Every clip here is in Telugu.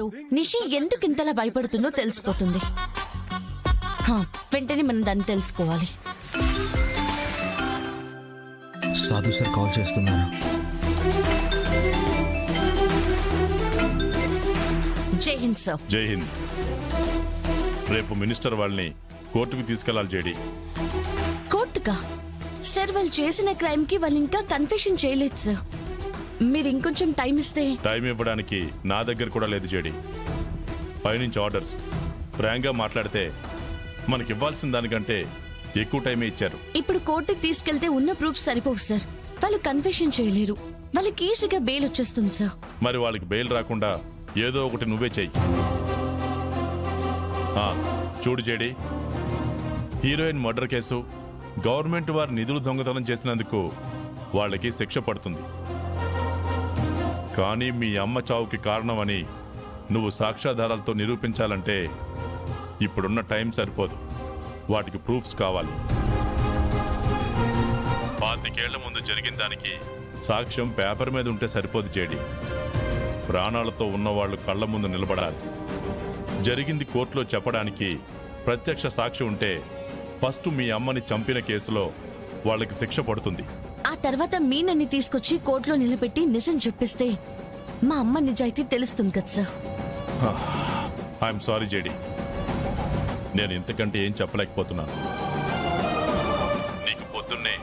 ఏంటో నిషి ఎందుకు ఇంతలా భయపడుతుందో తెలిసిపోతుంది. వెంటనే మనం దాన్ని తెలుసుకోవాలి. సాధు సార్ కాల్ చేస్తున్నారు. జై హింద్ సార్. జై హింద్. రేపు మినిస్టర్ వాళ్ళని కోర్టుకు తీసుకెళ్లాలి జేడి. కోర్టుకా? సార్ వాళ్ళు చేసిన క్రైమ్ కి వాళ్ళు ఇంకా కన్ఫెషన్ చేయలేదు సార్. మీరు ఇంకొంచెం టైం ఇస్తే. టైం ఇవ్వడానికి నా దగ్గర కూడా లేదు జేడి. పైనుంచి ఆర్డర్స్. ఫ్రాంక్ గా మాట్లాడితే మనకి ఇవ్వాల్సిన దానికంటే ఎక్కువ టైమే ఇచ్చారు. ఇప్పుడు కోర్టుకి తీసుకెళ్తే ఉన్న ప్రూఫ్స్ సరిపోవు సార్. వాళ్ళు కన్ఫెషన్ చేయలేరు. వాళ్ళకి ఈజీగా బెయిల్ వచ్చేస్తుంది సార్. మరి వాళ్ళకి బెయిల్ రాకుండా ఏదో ఒకటి నువ్వే చెయ్యి. చూడు JD, heroine murder case, government వారి నిధులు దొంగతనం చేసినందుకు వాళ్ళకి శిక్ష పడుతుంది. కానీ మీ అమ్మ చావుకి కారణమని నువ్వు సాక్ష్యాధారాలతో నిరూపించాలంటే ఇప్పుడున్న టైం సరిపోదు. వాటికి ప్రూఫ్స్ కావాలి. 25 ఏళ్ల ముందు జరిగిన దానికి సాక్ష్యం పేపర్ మీద ఉంటే సరిపోదు జేడి. ప్రాణాలతో ఉన్నవాళ్లు కళ్ల ముందు నిలబడాలి. జరిగింది కోర్టులో చెప్పడానికి ప్రత్యక్ష సాక్షి ఉంటే ఫస్ట్ మీ అమ్మని చంపిన కేసులో వాళ్ళకి శిక్ష పడుతుంది. ఆ తర్వాత మీనన్ని తీసుకొచ్చి కోర్టులో నిలబెట్టి నిజం చెప్పిస్తే మా అమ్మ నిజాయితీ తెలుస్తుంది కదా సార్. ఐఎమ్ సారీ జేడి, నేను ఇంతకంటే ఏం చెప్పలేకపోతున్నాను. నీకు పొద్దున్నే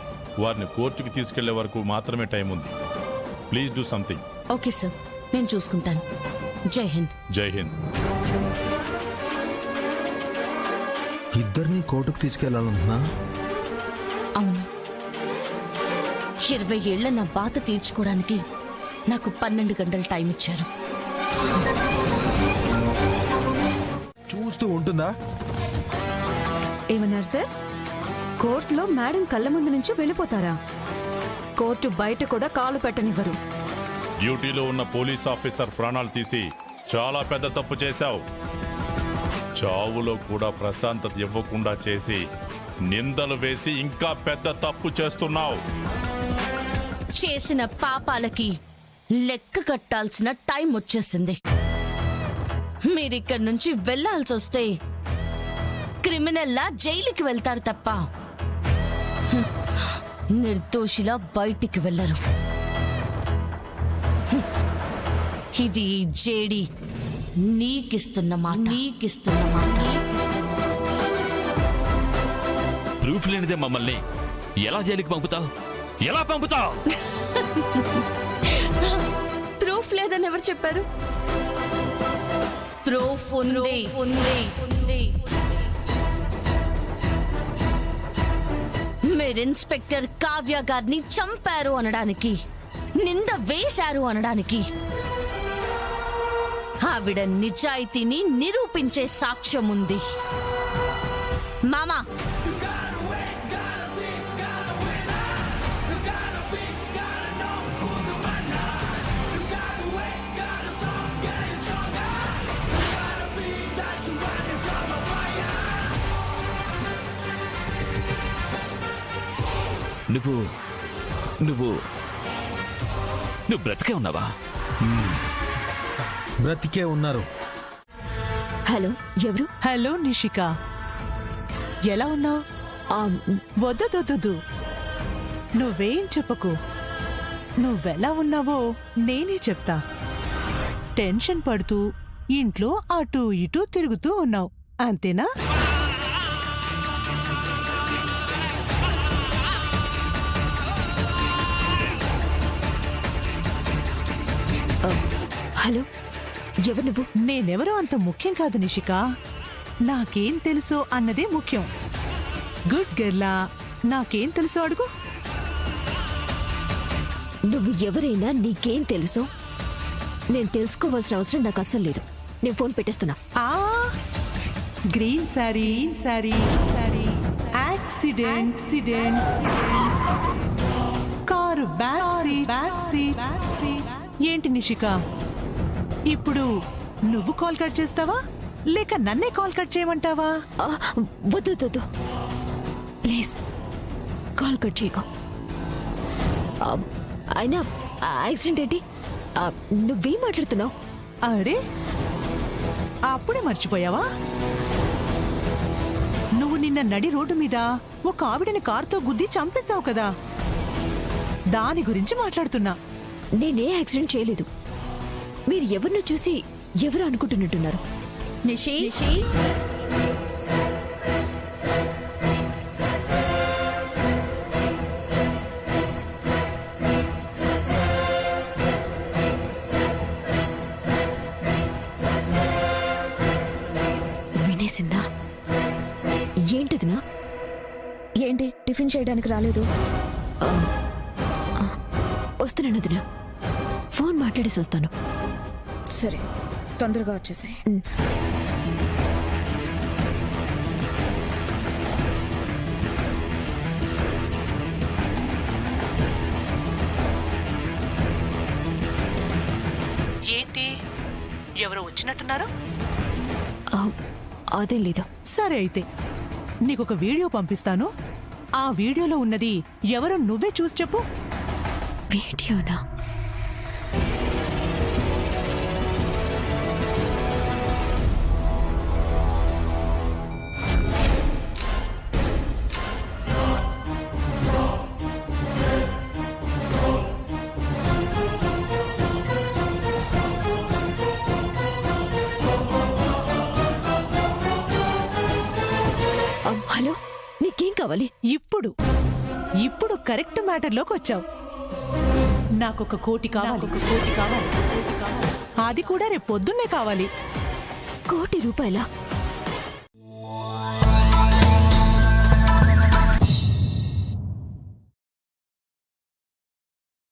వారిని కోర్టుకి తీసుకెళ్లే వరకు మాత్రమే టైం ఉంది. Please do something. Okay sir, నేను చూసుకుంటాను. జై హింద్. జై హింద్. ఇద్దరిని కోర్టుకు తీసుకెళ్లాలంటున్నా? అవును. 20 ఏళ్ల నా బాధ తీర్చుకోవడానికి నాకు 12 గంటలు టైం ఇచ్చారు. చూస్తూ ఉంటుందా? ఏమన్నారు సార్? కోర్టులో మేడం కళ్ళ ముందు నుంచి వెళ్ళిపోతారా? కోర్టు బయట కూడా కాలు పెట్టనివ్వరు. డ్యూటీలో ఉన్న పోలీస్ ఆఫీసర్ ప్రాణాలు తీసి చాలా పెద్ద తప్పు చేశావు. చావులో కూడా ప్రశాంతత ఇవ్వకుండా చేసి నిందలు వేసి ఇంకా పెద్ద తప్పు చేస్తున్నావు. చేసిన పాపాలకి లెక్క కట్టాల్సిన టైం వచ్చేసింది. మీరిక్కడి నుంచి వెళ్లాల్సి వస్తే క్రిమినల్లా జైలుకి వెళ్తారు తప్ప నిర్దోషిలా బయటికి వెళ్లరు. ఇది జేడి నీకిస్తున్న మాట. ప్రూఫ్ లేనిదే మమ్మల్ని ఎలా జైలుకి పంపుతావు? ఎలా పంపుతావు? ప్రూఫ్ లేదని ఎవరు చెప్పారు? ప్రూఫ్ ఉంది. మీరు ఇన్స్పెక్టర్ కావ్య గారిని చంపారు అనడానికి, నింద వేశారు అనడానికి, ఆవిడ నిజాయితీని నిరూపించే సాక్ష్యం ఉంది. మామా, నువ్వు నువ్వు నువ్వు బ్రతికే ఉన్నావా? బ్రతికే ఉన్నారు. హలో, ఎవరు? హలో నిషిక, ఎలా ఉన్నావు? వద్దు, నువ్వేం చెప్పకు. నువ్వెలా ఉన్నావో నేనే చెప్తా. టెన్షన్ పడుతూ ఇంట్లో అటూ ఇటూ తిరుగుతూ ఉన్నావు, అంతేనా? హలో, ఎవరు నువ్వు? నేనెవరో అంత ముఖ్యం కాదు నిషిక. నాకేం తెలుసో అన్నదే ముఖ్యం. గుడ్ గర్లా, నాకేం తెలుసో అడుగు. నువ్వు ఎవరైనా నీకేం తెలుసో నేను తెలుసుకోవాల్సిన అవసరం నాకు అస్సలు లేదు. నేను ఫోన్ పెట్టేస్తున్నా. Green sorry accident, car back seat. ఏంటి నిషిక, ఇప్పుడు నువ్వు కాల్ కట్ చేస్తావా లేక నన్నే కాల్ కట్ చేయమంటావా? వద్దు, ప్లీజ్ కాల్ కట్ చేయకు. అయినా యాక్సిడెంట్ ఏంటి? నువ్వేం మాట్లాడుతున్నావు? అరే, అప్పుడే మర్చిపోయావా? నువ్వు నిన్న నడి రోడ్డు మీద ఒక ఆవిడని కారుతో గుద్ది చంపేస్తావు కదా, దాని గురించి మాట్లాడుతున్నా. నేనే యాక్సిడెంట్ చేయలేదు. మీరు ఎవరినో చూసి ఎవరు అనుకుంటున్నట్టున్నారు. నిషి వినేసిందా? ఏంటదినా? ఏంటి టిఫిన్ చేయడానికి రాలేదు? వస్తున్నాను వదినా, ఫోన్ మాట్లాడేసి వస్తాను. సరే, తొందరగా వచ్చేసాయి. ఏంటి, ఎవరో వచ్చినట్టున్నారు? అదేం లేదు. సరే అయితే నీకొక వీడియో పంపిస్తాను. ఆ వీడియోలో ఉన్నది ఎవరో నువ్వే చూసి చెప్పు. వీడియోనా? హలో, నీకేం కావాలి? ఇప్పుడు కరెక్ట్ మ్యాటర్లోకి వచ్చావు. నాకొక కోటి కావాలి. అది కూడా రేపు పొద్దున్నే కావాలి. ₹1,00,00,000?